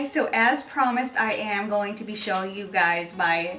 guys, so as promised, I am going to be showing you guys my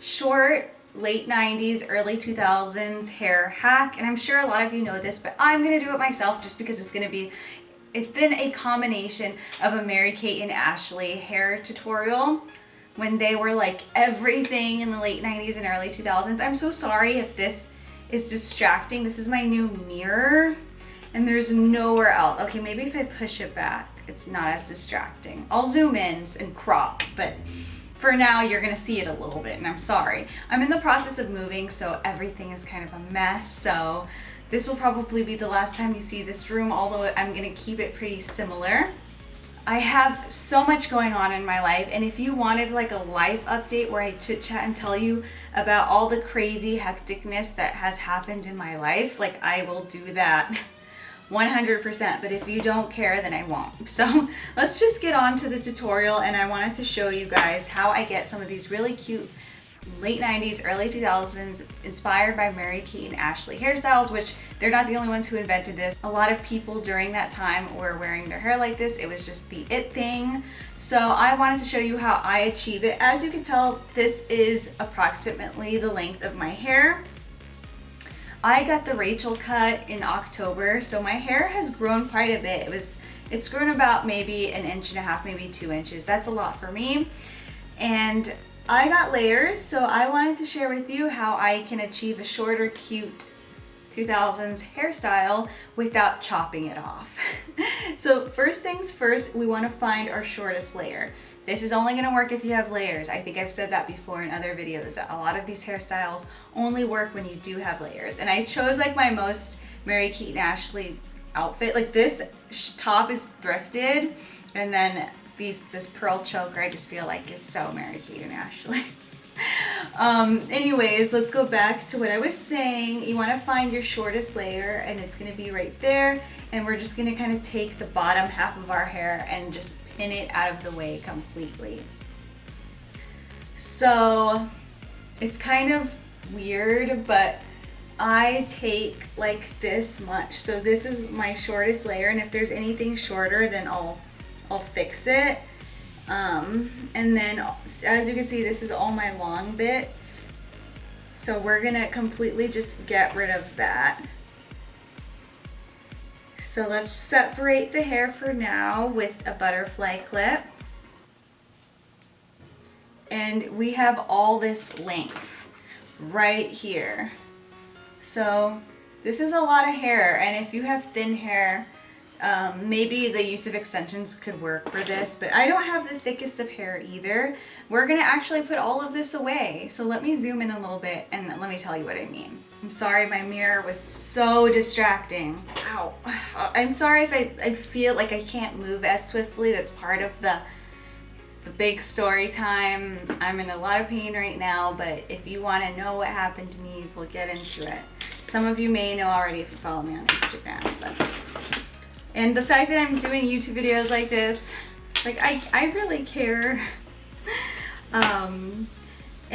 short late 90s, early 2000s hair hack. And I'm sure a lot of you know this, but I'm gonna do it myself just because it's been a combination of a Mary Katy and Ashley hair tutorial when they were like everything in the late 90s and early 2000s. I'm so sorry if this is distracting. This is my new mirror and there's nowhere else. Okay, maybe if I push it back, it's not as distracting. I'll zoom in and crop, but for now you're gonna see it a little bit, and I'm sorry. I'm in the process of moving, so everything is kind of a mess, so this will probably be the last time you see this room, although I'm gonna keep it pretty similar. I have so much going on in my life, and if you wanted like a life update where I chit chat and tell you about all the crazy hecticness that has happened in my life, like I will do that 100%, but if you don't care, then I won't. So let's just get on to the tutorial, and I wanted to show you guys how I get some of these really cute late 90s, early 2000s inspired by Mary Katy and Ashley hairstyles, which they're not the only ones who invented this. A lot of people during that time were wearing their hair like this. It was just the it thing. So I wanted to show you how I achieve it. As you can tell, this is approximately the length of my hair. I got the Rachel cut in October, so my hair has grown quite a bit. It's grown about maybe 1.5 inches, maybe 2 inches. That's a lot for me. And I got layers, so I wanted to share with you how I can achieve a shorter, cute 2000s hairstyle without chopping it off. So first things first, we want to find our shortest layer. This is only going to work if you have layers. I think I've said that before in other videos, that a lot of these hairstyles only work when you do have layers. And I chose like my most Mary Katy and Ashley outfit. Like this top is thrifted, and then this pearl choker I just feel like is so Mary Katy and Ashley. Anyways, let's go back to what I was saying. You want to find your shortest layer, and it's going to be right there, and we're just going to kind of take the bottom half of our hair and just pin it out of the way completely. So it's kind of weird, but I take like this much. So this is my shortest layer, and if there's anything shorter, then I'll fix it. And then as you can see, this is all my long bits. So we're gonna completely just get rid of that. So let's separate the hair for now with a butterfly clip. And we have all this length right here. So this is a lot of hair, and if you have thin hair, maybe the use of extensions could work for this, but I don't have the thickest of hair either. We're gonna actually put all of this away. So let me zoom in a little bit and let me tell you what I mean. I'm sorry, my mirror was so distracting. Ow. I'm sorry if I feel like I can't move as swiftly. That's part of the big story time. I'm in a lot of pain right now, but if you want to know what happened to me, we'll get into it. Some of you may know already if you follow me on Instagram, and the fact that I'm doing YouTube videos like this, like I really care.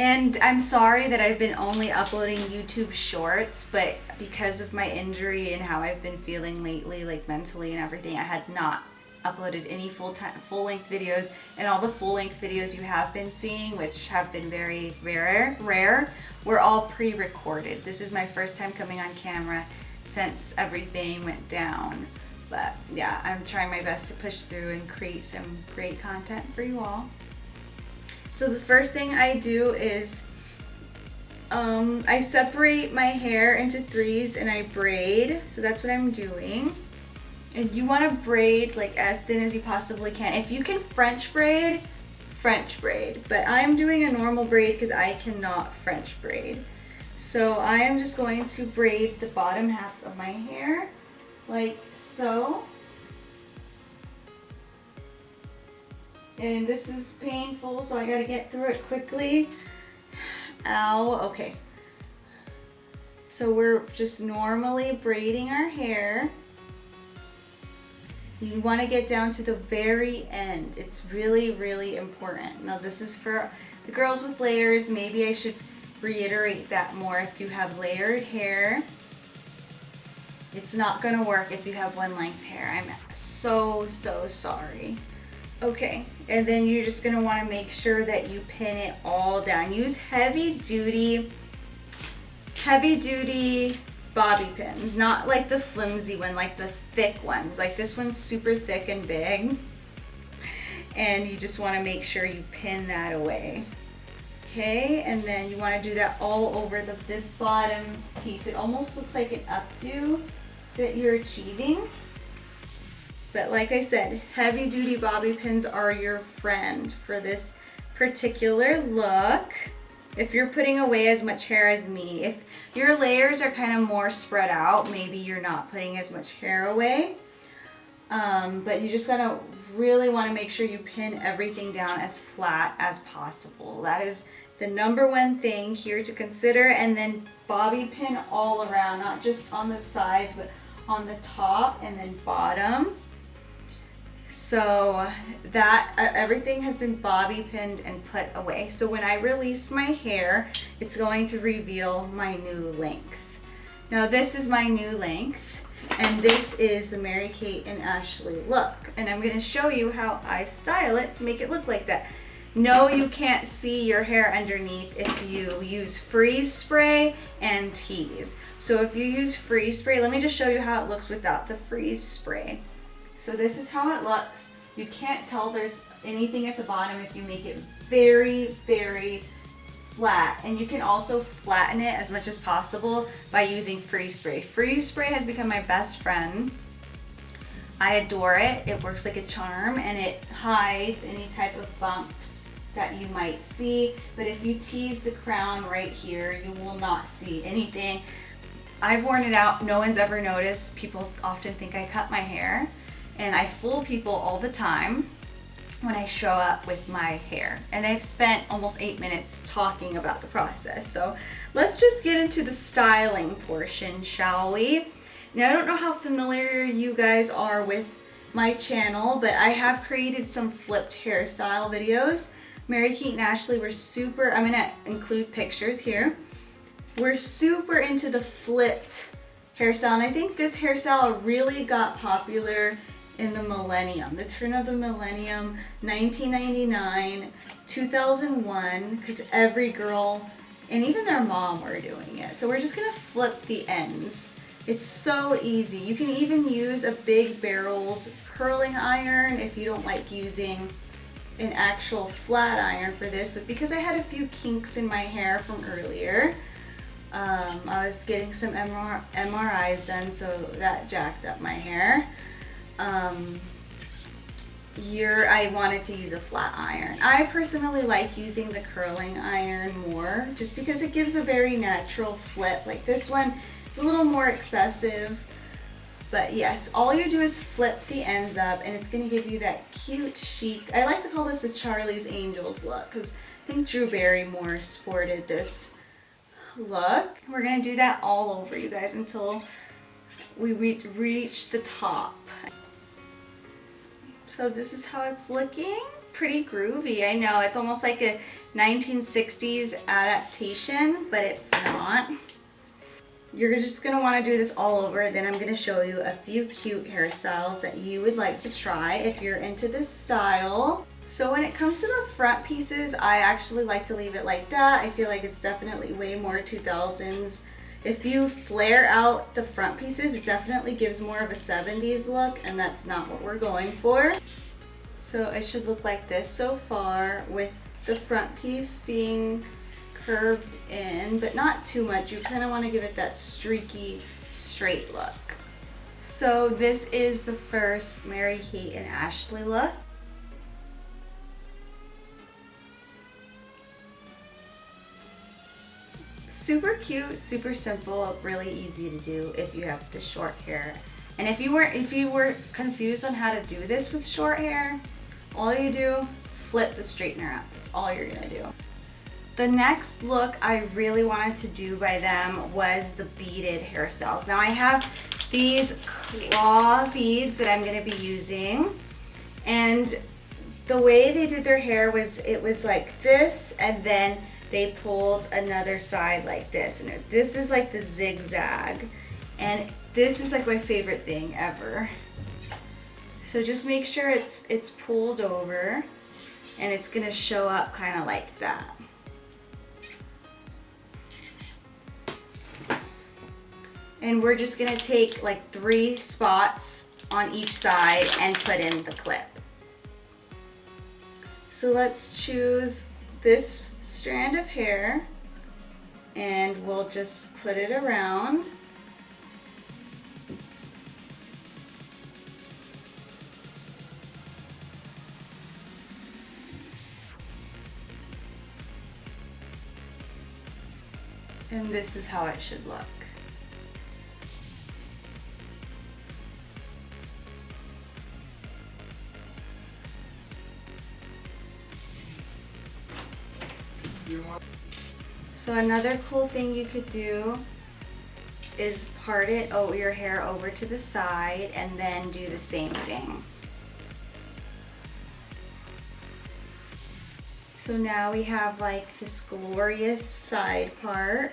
And I'm sorry that I've been only uploading YouTube shorts, but because of my injury and how I've been feeling lately, like mentally and everything, I had not uploaded any full-length videos, and all the full-length videos you have been seeing, which have been very rare, were all pre-recorded. This is my first time coming on camera since everything went down. But yeah, I'm trying my best to push through and create some great content for you all. So the first thing I do is I separate my hair into threes and I braid. So that's what I'm doing. And you want to braid like as thin as you possibly can. If you can French braid, but I'm doing a normal braid because I cannot French braid. So I am just going to braid the bottom half of my hair like so. And this is painful, so I gotta get through it quickly. Ow, okay. So we're just normally braiding our hair. You wanna get down to the very end. It's really, really important. Now this is for the girls with layers. Maybe I should reiterate that more. If you have layered hair, it's not gonna work if you have one length hair. I'm so sorry. Okay, and then you're just gonna wanna make sure that you pin it all down. Use heavy duty bobby pins, not like the flimsy one, like the thick ones. Like this one's super thick and big. And you just wanna make sure you pin that away. Okay, and then you wanna do that all over this bottom piece. It almost looks like an updo that you're achieving. But like I said, heavy duty bobby pins are your friend for this particular look. If you're putting away as much hair as me, if your layers are kind of more spread out, maybe you're not putting as much hair away. But you just gotta really wanna make sure you pin everything down as flat as possible. That is the #1 thing here to consider. And then bobby pin all around, not just on the sides, but on the top and then bottom. So that everything has been bobby pinned and put away. So when I release my hair, it's going to reveal my new length. Now this is my new length, and this is the Mary Kate and Ashley look. And I'm gonna show you how I style it to make it look like that. No, you can't see your hair underneath if you use freeze spray and tease. So if you use freeze spray, let me just show you how it looks without the freeze spray. So this is how it looks. You can't tell there's anything at the bottom if you make it very, very flat. And you can also flatten it as much as possible by using freeze spray. Freeze spray has become my best friend. I adore it. It works like a charm, and it hides any type of bumps that you might see. But if you tease the crown right here, you will not see anything. I've worn it out. No one's ever noticed. People often think I cut my hair. And I fool people all the time when I show up with my hair. And I've spent almost 8 minutes talking about the process. So let's just get into the styling portion, shall we? Now, I don't know how familiar you guys are with my channel, but I have created some flipped hairstyle videos. Mary Kate and Ashley were super, I'm gonna include pictures here. We're super into the flipped hairstyle, and I think this hairstyle really got popular in the millennium, the turn of the millennium, 1999, 2001, because every girl and even their mom were doing it. So we're just gonna flip the ends. It's so easy. You can even use a big barreled curling iron if you don't like using an actual flat iron for this, but because I had a few kinks in my hair from earlier, I was getting some MRIs done, so that jacked up my hair. I wanted to use a flat iron. I personally like using the curling iron more just because it gives a very natural flip. Like this one, it's a little more excessive, but yes, all you do is flip the ends up and it's gonna give you that cute chic. I like to call this the Charlie's Angels look because I think Drew Barrymore sported this look. We're gonna do that all over, you guys, until we reach the top. So this is how it's looking. Pretty groovy. I know it's almost like a 1960s adaptation, but it's not. You're just gonna wanna do this all over. Then I'm gonna show you a few cute hairstyles that you would like to try if you're into this style. So when it comes to the front pieces, I actually like to leave it like that. I feel like it's definitely way more 2000s. If you flare out the front pieces, it definitely gives more of a 70s look, and that's not what we're going for. So it should look like this so far, with the front piece being curved in, but not too much. You kind of want to give it that streaky, straight look. So this is the first Mary Kate and Ashley look. Super cute, super simple, really easy to do if you have the short hair. And if you were confused on how to do this with short hair, all you do, flip the straightener up. That's all you're gonna do. The next look I really wanted to do by them was the beaded hairstyles. Now I have these claw beads that I'm gonna be using, and the way they did their hair was, it was like this, and then they pulled another side like this, and this is like the zigzag, and this is like my favorite thing ever. So just make sure it's pulled over, and it's gonna show up kind of like that. And we're just gonna take like 3 spots on each side and put in the clip. So let's choose this strand of hair and we'll just put it around. And this is how it should look. So another cool thing you could do is part your hair over to the side and then do the same thing. So now we have like this glorious side part.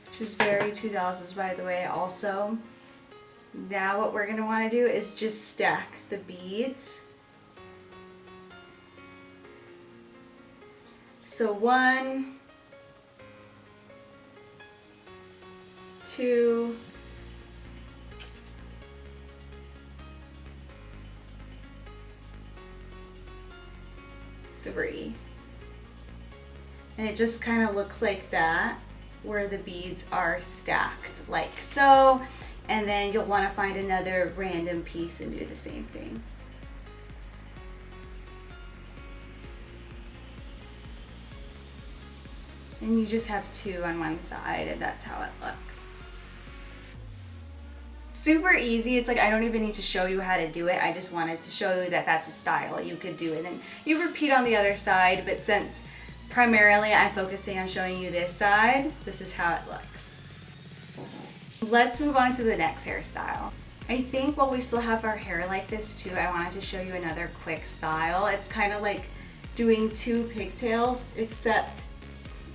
Which was very 2000s, by the way, also. Now what we're gonna wanna do is just stack the beads. So 1, 2, 3. And it just kind of looks like that, where the beads are stacked like so. And then you'll want to find another random piece and do the same thing. And you just have 2 on one side, and that's how it looks. Super easy. It's like I don't even need to show you how to do it. I just wanted to show you that that's a style. You could do it and you repeat on the other side, but since primarily I'm focusing on showing you this side, this is how it looks. Let's move on to the next hairstyle. I think while we still have our hair like this too, I wanted to show you another quick style. It's kind of like doing 2 pigtails, except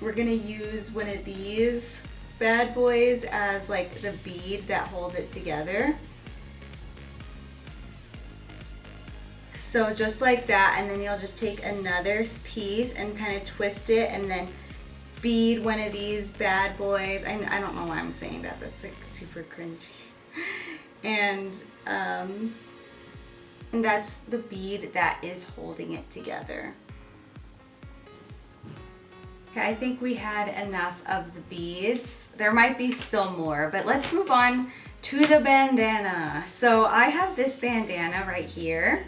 we're gonna use one of these bad boys as like the bead that holds it together. So just like that, and then you'll just take another piece and kind of twist it and then bead one of these bad boys. I don't know why I'm saying that, that's like super cringy. And that's the bead that is holding it together. Okay, I think we had enough of the beads. There might be still more, but let's move on to the bandana. So I have this bandana right here,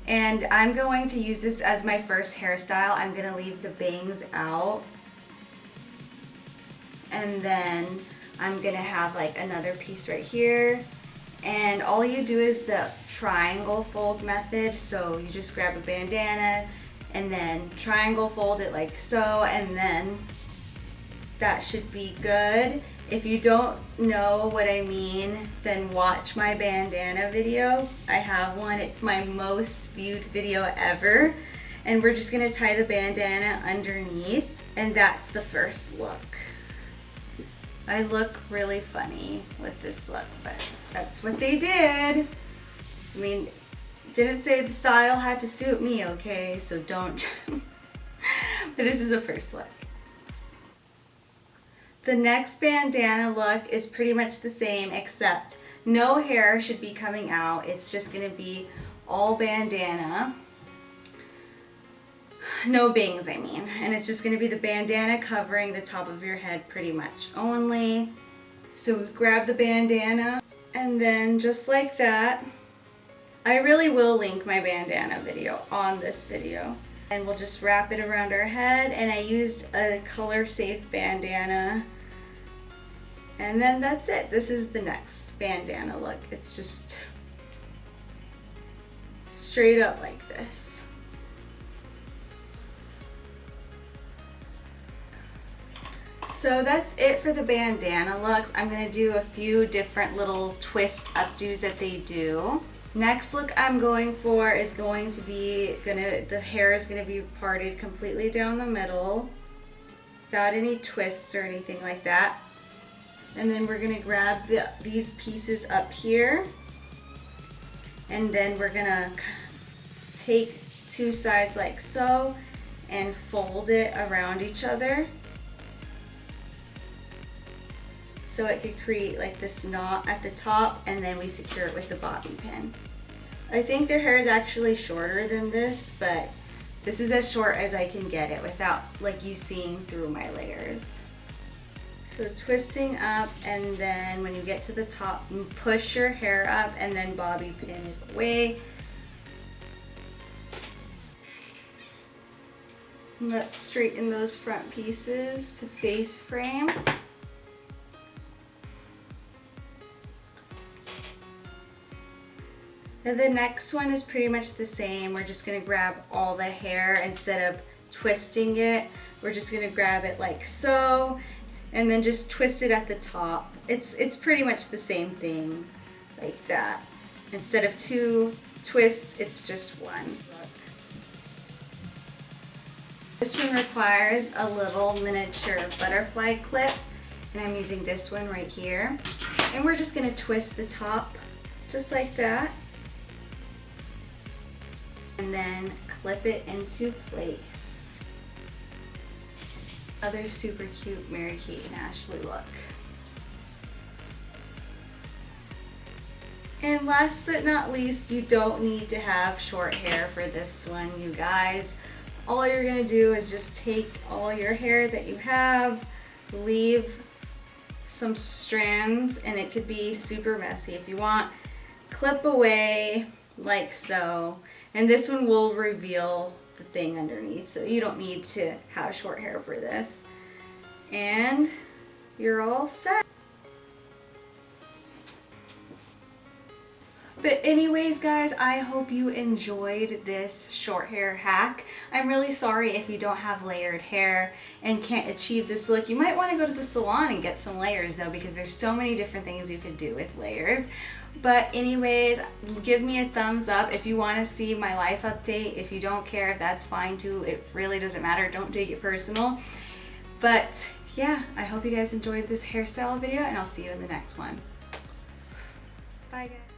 and I'm going to use this as my first hairstyle. I'm gonna leave the bangs out, and then I'm gonna have like another piece right here. And all you do is the triangle fold method. So you just grab a bandana and then triangle fold it like so, and then that should be good. If you don't know what I mean, then watch my bandana video. I have one, it's my most viewed video ever. And we're just gonna tie the bandana underneath, and that's the first look. I look really funny with this look, but that's what they did. I mean, didn't say the style had to suit me, okay? So don't. But this is the first look. The next bandana look is pretty much the same, except no hair should be coming out. It's just gonna be all bandana. No bangs, I mean. And it's just gonna be the bandana covering the top of your head pretty much only. So grab the bandana, and then just like that, I really will link my bandana video on this video. And we'll just wrap it around our head, and I used a color safe bandana. And then that's it. This is the next bandana look. It's just straight up like this. So that's it for the bandana looks. I'm gonna do a few different little twist updos that they do. Next look I'm going for is going to be, the hair is gonna be parted completely down the middle without any twists or anything like that. And then we're gonna grab these pieces up here, and then we're gonna take two sides like so and fold it around each other so it could create like this knot at the top, and then we secure it with the bobby pin. I think their hair is actually shorter than this, but this is as short as I can get it without like you seeing through my layers. So twisting up, and then when you get to the top, push your hair up and then bobby pin it away. And let's straighten those front pieces to face frame. And the next one is pretty much the same. We're just gonna grab all the hair instead of twisting it. We're just gonna grab it like so, and then just twist it at the top. It's pretty much the same thing, like that. Instead of two twists, it's just one. This one requires a little miniature butterfly clip, and I'm using this one right here. And we're just gonna twist the top just like that, and then clip it into place. Another super cute Mary Katy Ashley look. And last but not least, you don't need to have short hair for this one, you guys. All you're gonna do is just take all your hair that you have, leave some strands, and it could be super messy. If you want, clip away like so. And this one will reveal the thing underneath, so you don't need to have short hair for this. And you're all set. But anyways, guys, I hope you enjoyed this short hair hack. I'm really sorry if you don't have layered hair and can't achieve this look. You might want to go to the salon and get some layers though, because there's so many different things you could do with layers. But anyways, give me a thumbs up if you want to see my life update. If you don't care, that's fine too. It really doesn't matter. Don't take it personal. But yeah, I hope you guys enjoyed this hairstyle video, and I'll see you in the next one. Bye, guys.